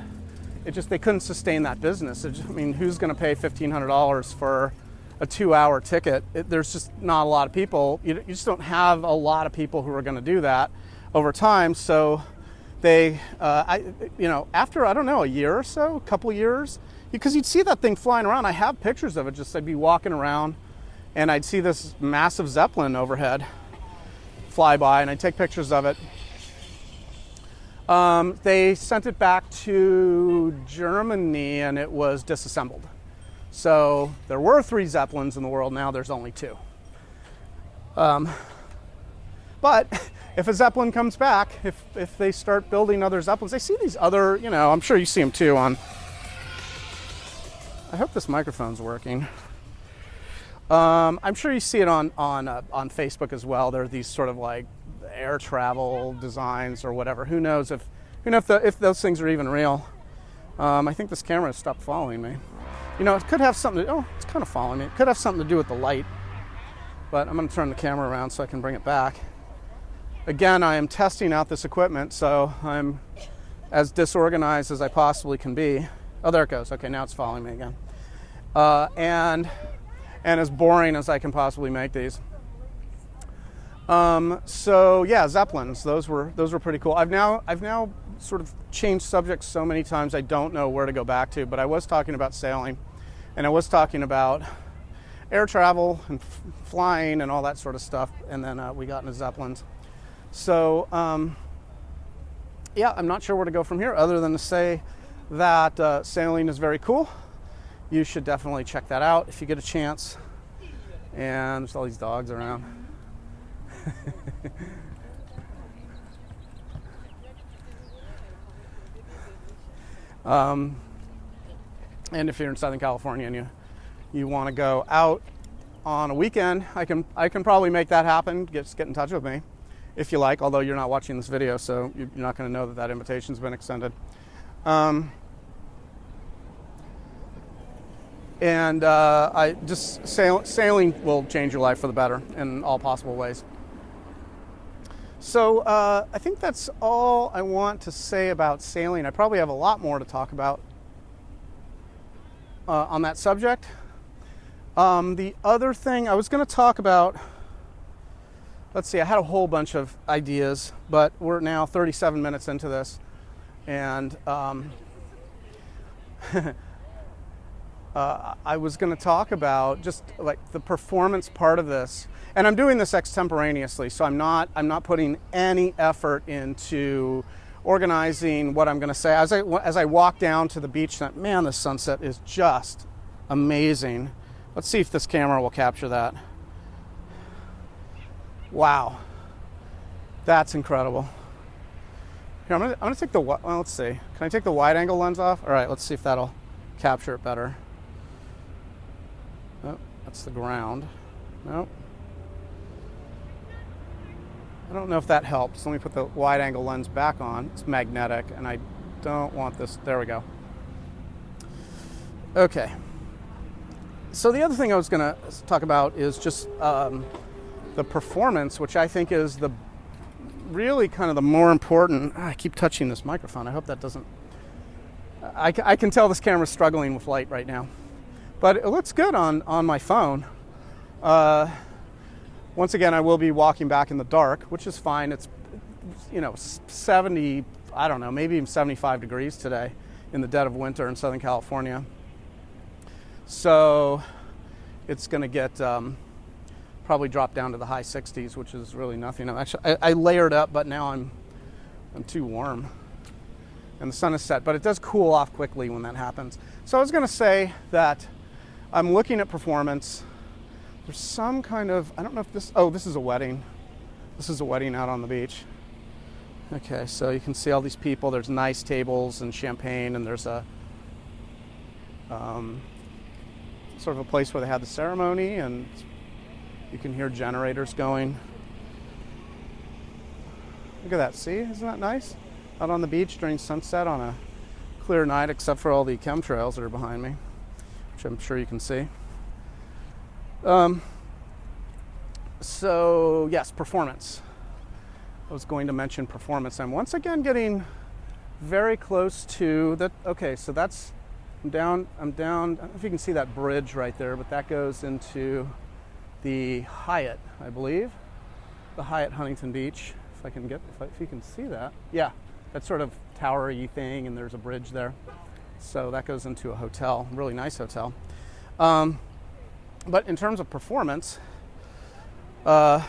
they couldn't sustain that business. I mean, who's going to pay $1,500 for a 2-hour ticket? There's just not a lot of people. You just don't have a lot of people who are going to do that over time. So they, after, I don't know, a year or so, a couple of years, because you'd see that thing flying around. I have pictures of it. Just I'd be walking around and I'd see this massive Zeppelin overhead fly by, and I'd take pictures of it. They sent it back to Germany and it was disassembled. So there were 3 Zeppelins in the world, now there's only 2. But if a Zeppelin comes back, if they start building other Zeppelins, they see these other, I'm sure you see them too on, I hope this microphone's working. I'm sure you see it on Facebook as well. There are these sort of like air travel designs or whatever. Who knows if those things are even real. I think this camera has stopped following me. It could have something to, it's kind of following me. It could have something to do with the light, but I'm going to turn the camera around so I can bring it back. Again, I am testing out this equipment, so I'm as disorganized as I possibly can be. Oh, there it goes. Okay, now it's following me again. And as boring as I can possibly make these. So yeah, Zeppelins. Those were pretty cool. I've now sort of changed subjects so many times I don't know where to go back to. But I was talking about sailing, and I was talking about air travel and flying and all that sort of stuff. And then we got into Zeppelins. So yeah, I'm not sure where to go from here other than to say that sailing is very cool. You should definitely check that out if you get a chance. And there's all these dogs around. And if you're in Southern California and you want to go out on a weekend, I can probably make that happen. Just get in touch with me if you like, although you're not watching this video, so you're not going to know that invitation's been extended. And sailing will change your life for the better in all possible ways. So I think that's all I want to say about sailing. I probably have a lot more to talk about on that subject. The other thing I was going to talk about, let's see, I had a whole bunch of ideas, but we're now 37 minutes into this, and I was going to talk about just like the performance part of this, and I'm doing this extemporaneously, so I'm not putting any effort into organizing what I'm going to say. As I walk down to the beach, man, the sunset is just amazing. Let's see if this camera will capture that. Wow, that's incredible. Here, I'm gonna take the, well, let's see. Can I take the wide angle lens off? All right, let's see if that'll capture it better. Oh, that's the ground. Nope. I don't know if that helps. Let me put the wide angle lens back on. It's magnetic and I don't want this. There we go. Okay. So the other thing I was gonna talk about is just the performance, which I think is the really kind of the more important. I keep touching this microphone. I hope that doesn't. I can tell this camera's struggling with light right now, but it looks good on my phone. Once again, I will be walking back in the dark, which is fine. It's 70, I don't know, maybe even 75 degrees today in the dead of winter in Southern California. So it's going to get probably drop down to the high 60s, which is really nothing. I layered up, but now I'm too warm. And the sun is set, but it does cool off quickly when that happens. So I was going to say that I'm looking at performance. There's some kind of, I don't know if this, oh, this is a wedding. This is a wedding out on the beach. Okay, so you can see all these people. There's nice tables and champagne, and there's a sort of a place where they had the ceremony, and you can hear generators going. Look at that, see? Isn't that nice? Out on the beach during sunset on a clear night, except for all the chemtrails that are behind me, which I'm sure you can see. So yes, performance. I was going to mention performance. I'm once again getting very close to that. Okay, so that's, I'm down. I don't know if you can see that bridge right there, but that goes into the Hyatt, I believe. The Hyatt Huntington Beach. If I can get, if you can see that. Yeah, that sort of towery thing, and there's a bridge there. So that goes into a hotel, really nice hotel. But in terms of performance, the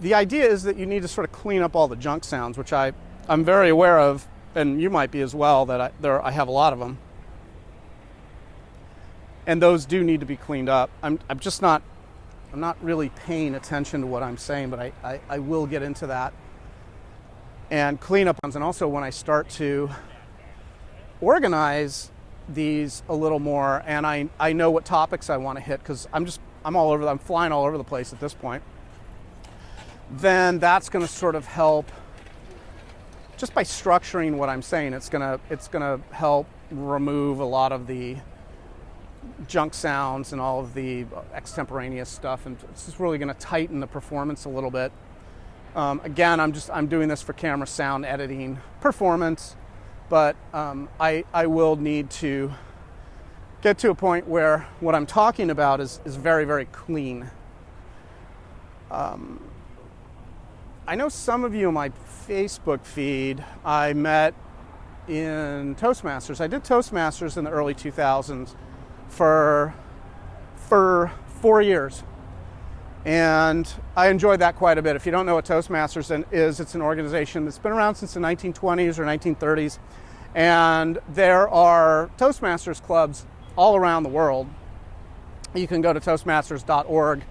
idea is that you need to sort of clean up all the junk sounds, which I'm very aware of, and you might be as well, that I have a lot of them. And those do need to be cleaned up. I'm not really paying attention to what I'm saying, but I will get into that. And clean up ones, and also when I start to organize these a little more, and I know what topics I want to hit, because I'm flying all over the place at this point, then that's going to sort of help. Just by structuring what I'm saying, it's gonna help remove a lot of the junk sounds and all of the extemporaneous stuff, and it's just really going to tighten the performance a little bit. Again, I'm doing this for camera sound editing performance, but I will need to get to a point where what I'm talking about is very, very clean. I know some of you in my Facebook feed I met in Toastmasters. I did Toastmasters in the early 2000s for 4 years. And I enjoyed that quite a bit. If you don't know what Toastmasters is, it's an organization that's been around since the 1920s or 1930s. And there are Toastmasters clubs all around the world. You can go to toastmasters.org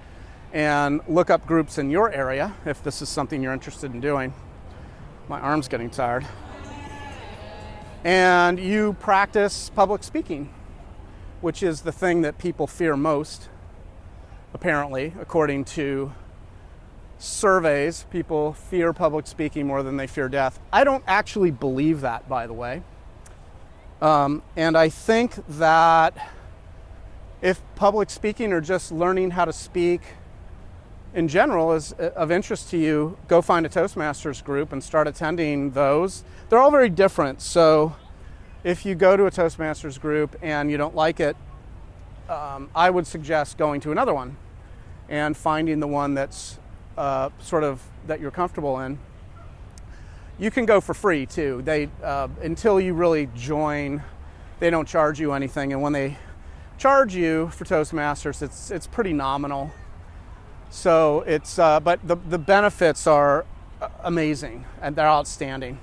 and look up groups in your area if this is something you're interested in doing. My arm's getting tired. And you practice public speaking, which is the thing that people fear most. Apparently, according to surveys, people fear public speaking more than they fear death. I don't actually believe that, by the way. And I think that if public speaking or just learning how to speak in general is of interest to you, go find a Toastmasters group and start attending those. They're all very different. So if you go to a Toastmasters group and you don't like it, I would suggest going to another one and finding the one that's sort of that you're comfortable in. You can go for free too. They until you really join, they don't charge you anything, and when they charge you for Toastmasters, it's pretty nominal. So it's but the benefits are amazing, and they're outstanding.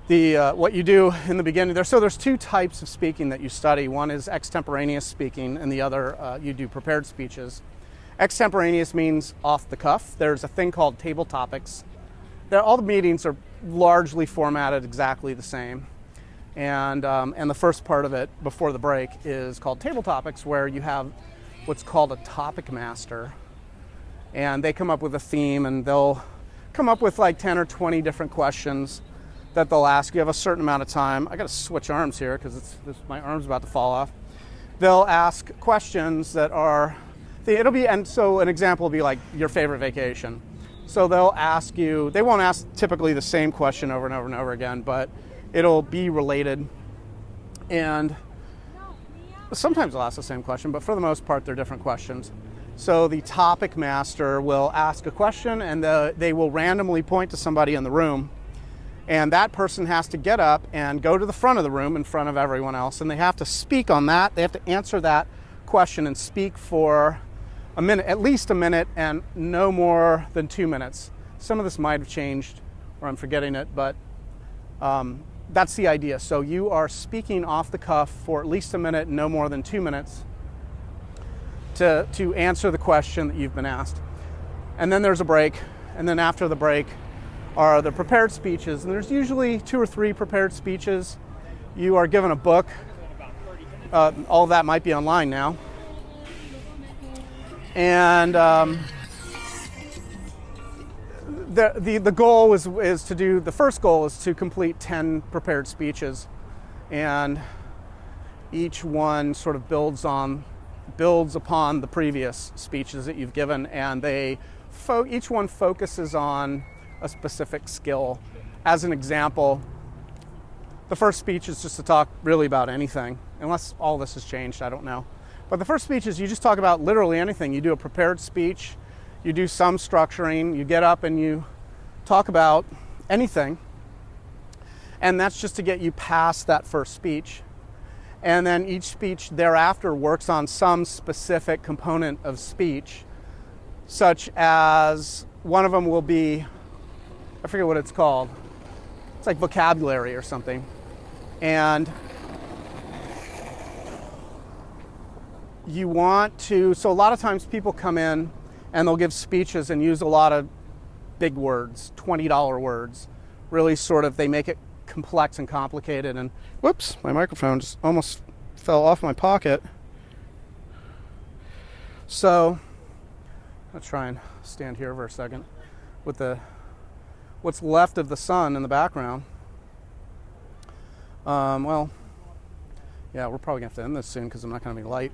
What you do in the beginning, there's two types of speaking that you study. One is extemporaneous speaking, and the other you do prepared speeches. Extemporaneous means off the cuff. There's a thing called table topics. All the meetings are largely formatted exactly the same, and the first part of it before the break is called table topics, where you have what's called a topic master, and they come up with a theme, and they'll come up with like 10 or 20 different questions that they'll ask. You have a certain amount of time. I got to switch arms here because my arm's about to fall off. They'll ask questions that are, and so an example will be like your favorite vacation. So they'll ask you, they won't ask typically the same question over and over and over again, but it'll be related. And sometimes they'll ask the same question, but for the most part, they're different questions. So the topic master will ask a question, and they will randomly point to somebody in the room. And that person has to get up and go to the front of the room in front of everyone else, and they have to speak on that. They have to answer that question and speak for a minute, at least a minute, and no more than 2 minutes. Some of this might have changed, or I'm forgetting it, but that's the idea. So you are speaking off the cuff for at least a minute, no more than 2 minutes, to answer the question that you've been asked. And then there's a break, and then after the break are the prepared speeches, and there's usually 2 or 3 prepared speeches. You are given a book. All of that might be online now. And the goal is to do, the first goal is to complete 10 prepared speeches, and each one sort of builds upon the previous speeches that you've given, and each one focuses on a specific skill. As an example, the first speech is just to talk really about anything, unless all this has changed, I don't know. But the first speech is you just talk about literally anything. You do a prepared speech, you do some structuring, you get up and you talk about anything. And that's just to get you past that first speech. And then each speech thereafter works on some specific component of speech, such as one of them will be, I forget what it's called. It's like vocabulary or something. And you want to, so a lot of times people come in and they'll give speeches and use a lot of big words, $20 words. Really sort of, they make it complex and complicated. And whoops, my microphone just almost fell off my pocket. So I'll try and stand here for a second with what's left of the sun in the background. Well, yeah, we're probably gonna have to end this soon because I'm not gonna be light.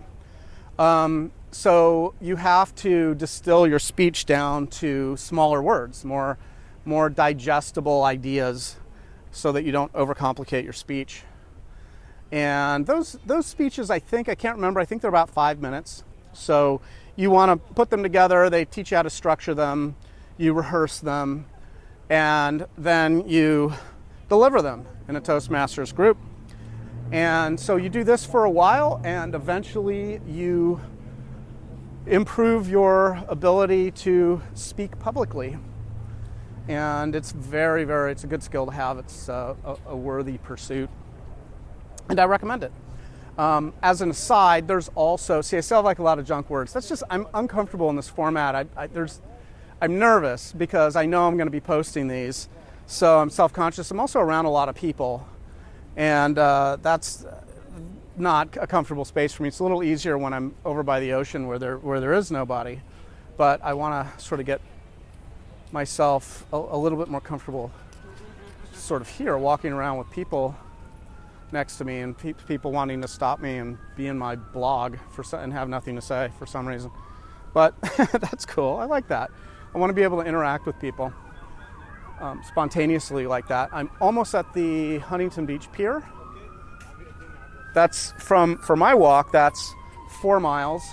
So you have to distill your speech down to smaller words, more digestible ideas, so that you don't overcomplicate your speech. And those speeches, I can't remember, I think they're about 5 minutes. So you want to put them together, they teach you how to structure them, you rehearse them, and then you deliver them in a Toastmasters group. And so you do this for a while, and eventually you improve your ability to speak publicly. And it's it's a good skill to have. It's a worthy pursuit, and I recommend it. As an aside, there's also, I still have like a lot of junk words. That's just, I'm uncomfortable in this format. I'm nervous because I know I'm going to be posting these, so I'm self-conscious. I'm also around a lot of people, and that's not a comfortable space for me. It's a little easier when I'm over by the ocean where there is nobody, but I want to sort of get myself a little bit more comfortable sort of here, walking around with people next to me and people wanting to stop me and be in my blog and have nothing to say for some reason. But that's cool. I like that. I want to be able to interact with people spontaneously like that. I'm almost at the Huntington Beach Pier. That's for my walk, that's 4 miles.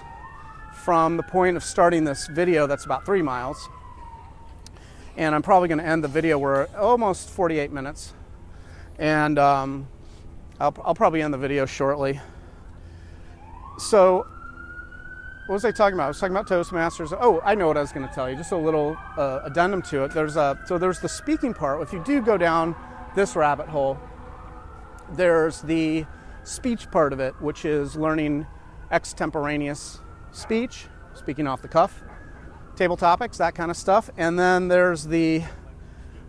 From the point of starting this video, that's about 3 miles. And I'm probably going to end the video. We're almost 48 minutes. And I'll probably end the video shortly. So what was I talking about? I was talking about Toastmasters. Oh, I know what I was going to tell you. Just a little addendum to it. There's the speaking part. If you do go down this rabbit hole, there's the speech part of it, which is learning extemporaneous speech, speaking off the cuff, table topics, that kind of stuff. And then there's the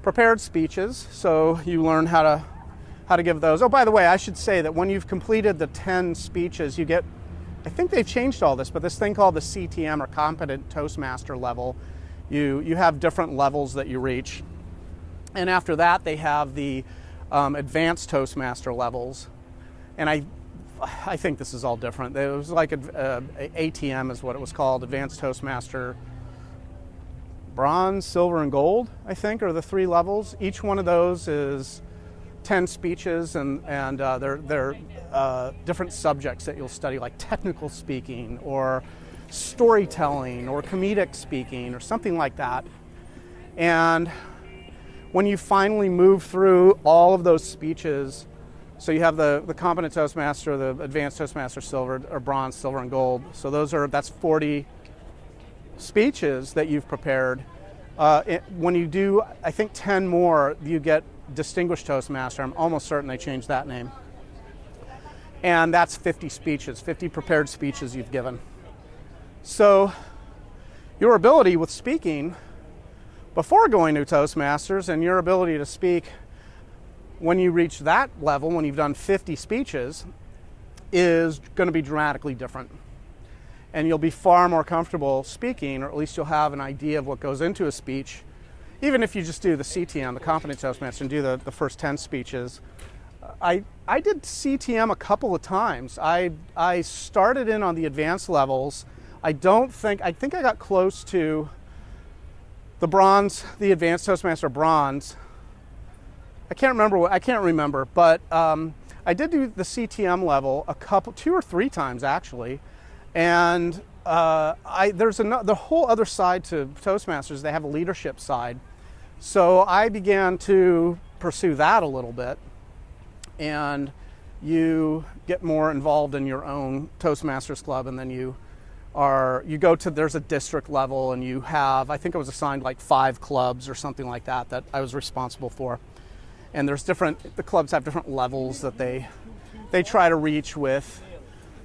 prepared speeches. So you learn how to give those. Oh, by the way, I should say that when you've completed the 10 speeches, you get, I think they've changed all this, but this thing called the CTM, or Competent Toastmaster level, you have different levels that you reach. And after that, they have the Advanced Toastmaster levels. And I think this is all different. It was like ATM is what it was called, Advanced Toastmaster. Bronze, silver, and gold, I think, are the 3 levels. Each one of those is 10 speeches, and they're different subjects that you'll study, like technical speaking or storytelling or comedic speaking or something like that. And when you finally move through all of those speeches, so you have the Competent Toastmaster, the Advanced Toastmaster Silver, or Bronze, Silver, and Gold. So that's 40 speeches that you've prepared. When you do, I think, 10 more, you get Distinguished Toastmaster. I'm almost certain they changed that name. And that's 50 speeches, 50 prepared speeches you've given. So your ability with speaking before going to Toastmasters and your ability to speak when you reach that level, when you've done 50 speeches, is going to be dramatically different. And you'll be far more comfortable speaking, or at least you'll have an idea of what goes into a speech. Even if you just do the CTM, the Competent Toastmaster, and do the first 10 speeches. I did CTM a couple of times. I started in on the advanced levels. I think I got close to the bronze, the Advanced Toastmaster bronze. I can't remember, but I did do the CTM level 2 or 3 times actually. And there's the whole other side to Toastmasters. They have a leadership side. So I began to pursue that a little bit. And you get more involved in your own Toastmasters club, and then there's a district level, and you have, I think I was assigned like 5 clubs or something like that I was responsible for. And the clubs have different levels that they try to reach with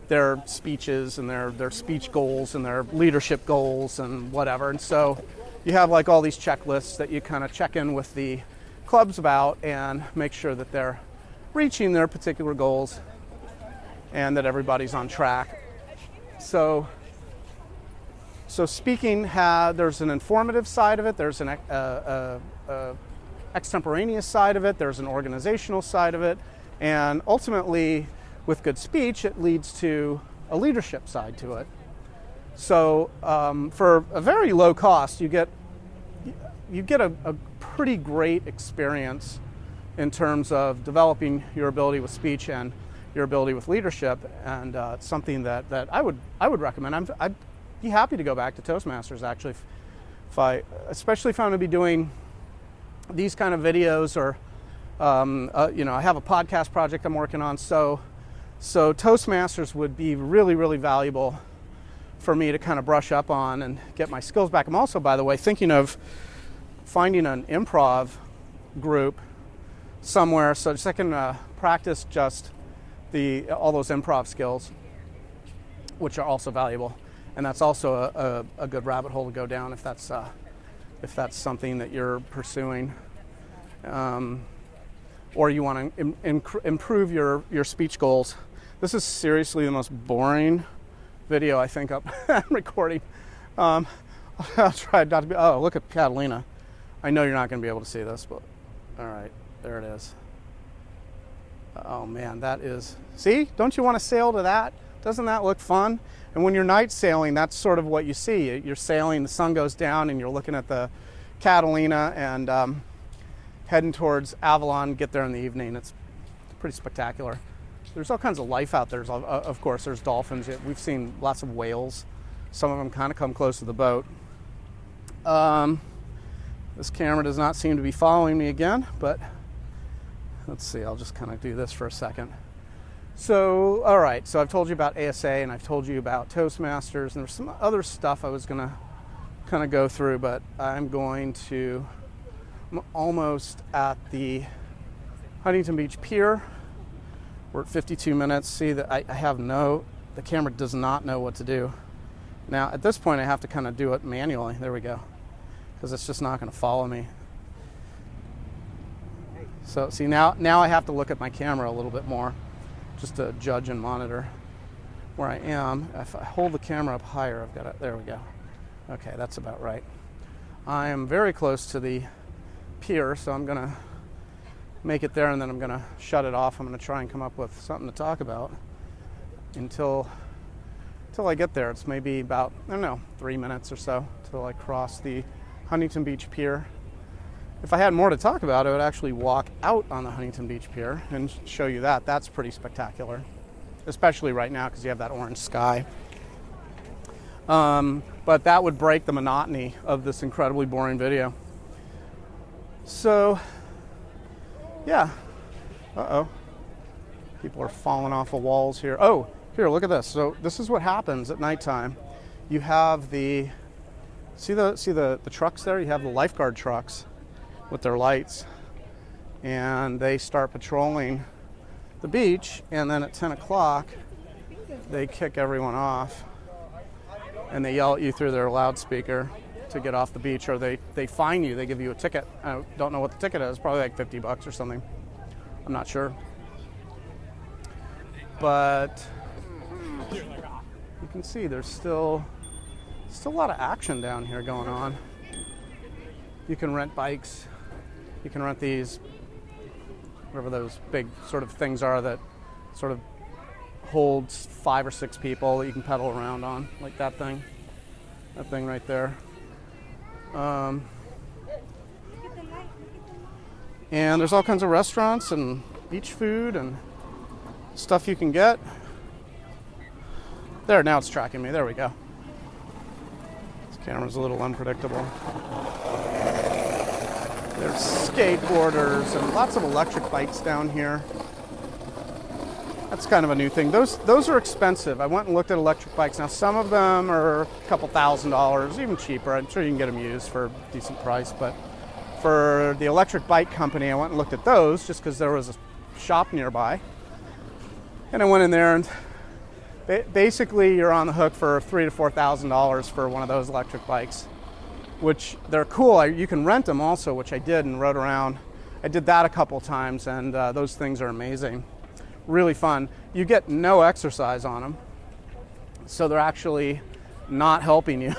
their speeches and their speech goals and their leadership goals and whatever. And so you have like all these checklists that you kind of check in with the clubs about and make sure that they're reaching their particular goals and that everybody's on track. So speaking, there's an informative side of it, there's an extemporaneous side of it, there's an organizational side of it, and ultimately, with good speech, it leads to a leadership side to it. So for a very low cost, you get a pretty great experience in terms of developing your ability with speech and your ability with leadership, and it's something that I would recommend. I'd be happy to go back to Toastmasters actually, especially if I'm going to be doing these kind of videos, or I have a podcast project I'm working on. So Toastmasters would be really, really valuable for me to kind of brush up on and get my skills back. I'm also, by the way, thinking of finding an improv group somewhere so I can practice just all those improv skills, which are also valuable. And that's also a good rabbit hole to go down if that's something that you're pursuing. Or you want to improve your speech goals. This is seriously the most boring video I think I'm recording. I'll try not to be. Oh, look at Catalina. I know you're not going to be able to see this, but all right, there it is. Oh man, that is. See, don't you want to sail to that? Doesn't that look fun? And when you're night sailing, that's sort of what you see. You're sailing, the sun goes down, and you're looking at the Catalina and heading towards Avalon. Get there in the evening. It's pretty spectacular. There's all kinds of life out there. Of course, there's dolphins. We've seen lots of whales. Some of them kind of come close to the boat. This camera does not seem to be following me again, but let's see. I'll just kind of do this for a second. So, all right, so I've told you about ASA and I've told you about Toastmasters, and there's some other stuff I was going to kind of go through, but I'm almost at the Huntington Beach Pier. We're at 52 minutes. See that the camera does not know what to do. Now, at this point, I have to kind of do it manually. There we go. Because it's just not going to follow me. So, see, now I have to look at my camera a little bit more, just to judge and monitor where I am. If I hold the camera up higher, I've got it. There we go. Okay, that's about right. I am very close to the pier, so I'm going to make it there, and then I'm going to shut it off. I'm going to try and come up with something to talk about until I get there. It's maybe about, I don't know, 3 minutes or so till I cross the Huntington Beach Pier. If I had more to talk about, I would actually walk out on the Huntington Beach Pier and show you that. That's pretty spectacular, especially right now because you have that orange sky. But that would break the monotony of this incredibly boring video. So, yeah. Uh-oh. People are falling off of walls here. Oh, here, look at this. So this is what happens at nighttime. You have see the trucks there? You have the lifeguard trucks with their lights, and they start patrolling the beach, and then at 10 o'clock they kick everyone off and they yell at you through their loudspeaker to get off the beach, or they fine you. They give you a ticket. I don't know what the ticket is, probably like $50 or something. I'm not sure. But you can see there's still a lot of action down here going on. You can rent bikes. You can rent these, whatever those big sort of things are that sort of holds 5 or 6 people that you can pedal around on, like that thing right there. And there's all kinds of restaurants and beach food and stuff you can get. There, now it's tracking me. There we go. This camera's a little unpredictable. There's skateboarders and lots of electric bikes down here. That's kind of a new thing. Those are expensive. I went and looked at electric bikes. Now, some of them are a couple $1,000s, even cheaper. I'm sure you can get them used for a decent price. But for the electric bike company, I went and looked at those just because there was a shop nearby. And I went in there, and basically you're on the hook for $3,000 to $4,000 for one of those electric bikes, which they're cool. You can rent them also, which I did and rode around. I did that a couple times, and those things are amazing. Really fun. You get no exercise on them, so they're actually not helping you.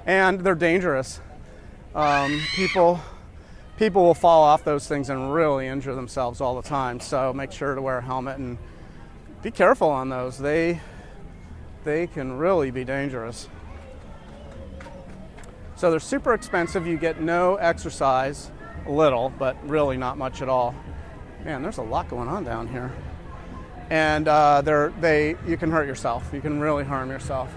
And they're dangerous. People will fall off those things and really injure themselves all the time, so make sure to wear a helmet and be careful on those. They can really be dangerous. So they're super expensive. You get no exercise, a little, but really not much at all. Man, there's a lot going on down here. And you can hurt yourself. You can really harm yourself.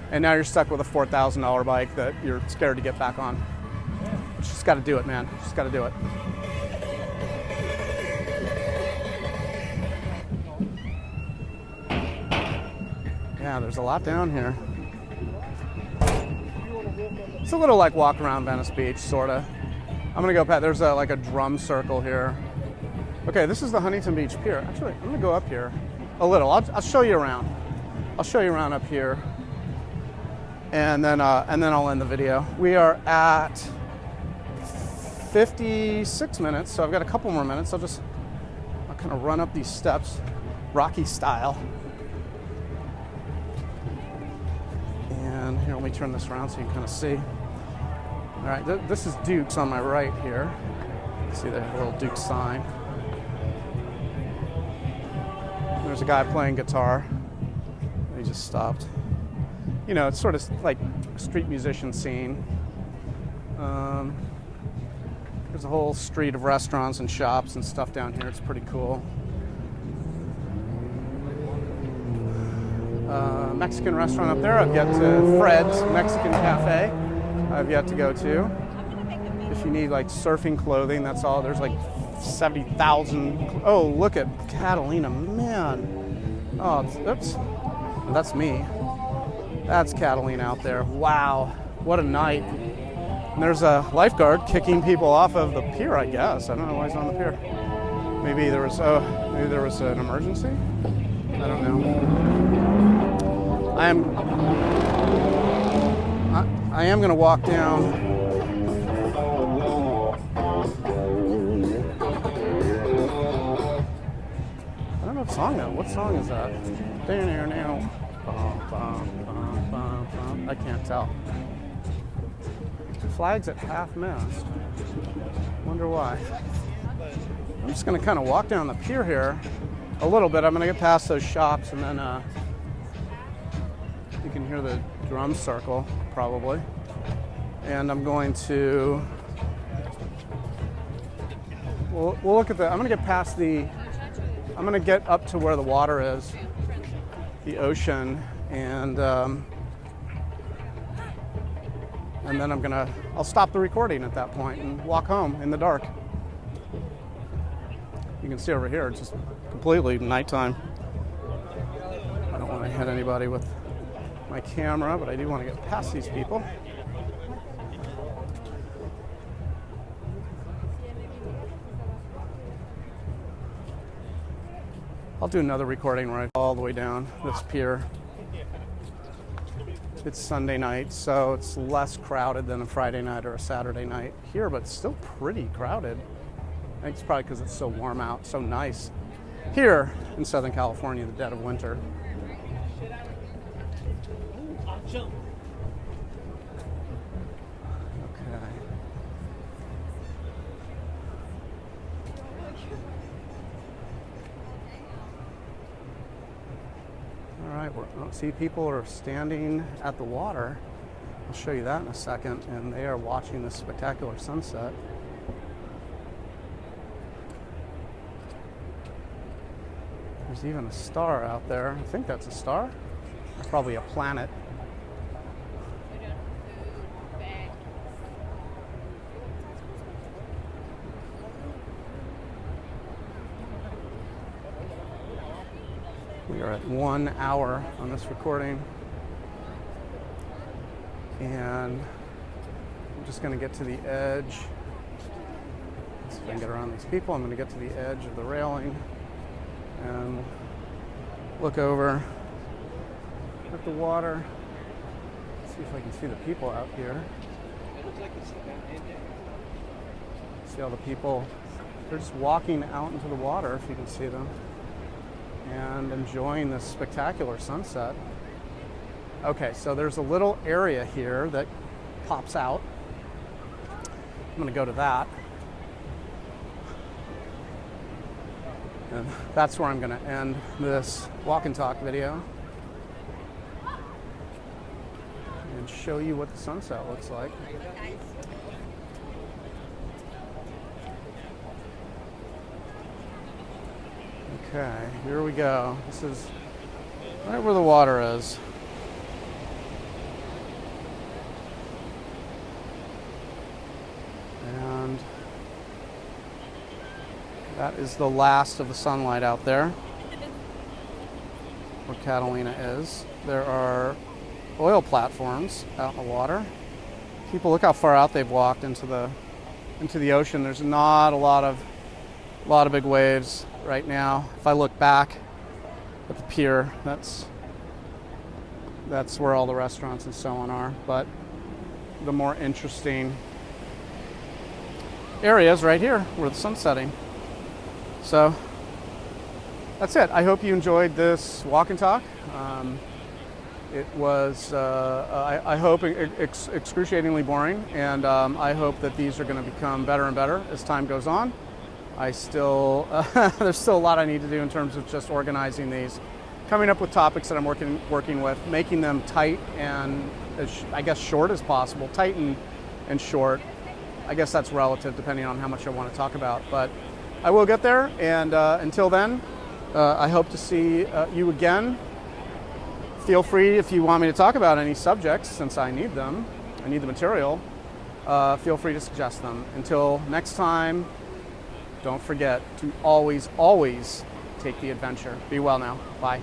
And now you're stuck with a $4,000 bike that you're scared to get back on. You just got to do it, man. You just got to do it. Yeah, there's a lot down here. It's a little like walk around Venice Beach, sort of. I'm going to go past. There's like a drum circle here. Okay, this is the Huntington Beach Pier. Actually, I'm going to go up here a little. I'll show you around. I'll show you around up here, and then I'll end the video. We are at 56 minutes, so I've got a couple more minutes. I'll kind of run up these steps, Rocky style. And here, let me turn this around so you can kind of see. All right, this is Duke's on my right here. See the little Duke sign. There's a guy playing guitar. He just stopped. You know, it's sort of like a street musician scene. There's a whole street of restaurants and shops and stuff down here. It's pretty cool. Mexican restaurant up there. I've yet to Fred's Mexican Cafe. I've yet to go to. If you need like surfing clothing, that's all. There's like 70,000. Oh, look at Catalina, man. Oh, oops. That's me. That's Catalina out there. Wow, what a night. And there's a lifeguard kicking people off of the pier, I guess. I don't know why he's on the pier. Maybe there was an emergency? I don't know. I am going to walk down. I don't know what song that. What song is that? I can't tell. Flags at half mast. Wonder why. I'm just going to kind of walk down the pier here a little bit. I'm going to get past those shops, and then you can hear the drum circle probably. And I'm going to. We'll look at the. I'm going to get past the. I'm going to get up to where the water is, the ocean, and then I'll stop the recording at that point and walk home in the dark. You can see over here, it's just completely nighttime. I don't want to hit anybody with my camera, but I do want to get past these people. I'll do another recording where I go all the way down this pier. It's Sunday night, so it's less crowded than a Friday night or a Saturday night here, but still pretty crowded. I think it's probably because it's so warm out, so nice here in Southern California, the dead of winter. Okay. All right, see people are standing at the water. I'll show you that in a second, and they are watching this spectacular sunset. There's even a star out there. I think that's a star. It's probably a planet. We are at 1 hour on this recording. And I'm just going to get to the edge. Let's see if I can get around these people. I'm going to get to the edge of the railing and look over at the water. See if I can see the people out here. See all the people, they're just walking out into the water, if you can see them, and enjoying this spectacular sunset. Okay, so there's a little area here that pops out. I'm going to go to that. And that's where I'm going to end this walk and talk video and show you what the sunset looks like. Okay, here we go. This is right where the water is. And that is the last of the sunlight out there where Catalina is. There are oil platforms out in the water. People, look how far out they've walked into the ocean. There's not a lot of big waves right now. If I look back at the pier, that's where all the restaurants and so on are. But the more interesting area is right here where the sun's setting. So that's it. I hope you enjoyed this walk and talk. It was, I hope, excruciatingly boring, and I hope that these are going to become better and better as time goes on. There's still a lot I need to do in terms of just organizing these, coming up with topics that I'm working with, making them tight and I guess short as possible. Tight and short. I guess that's relative depending on how much I want to talk about, but I will get there, and until then, I hope to see you again. Feel free, if you want me to talk about any subjects, since I need them, I need the material, feel free to suggest them. Until next time, don't forget to always, always take the adventure. Be well now. Bye.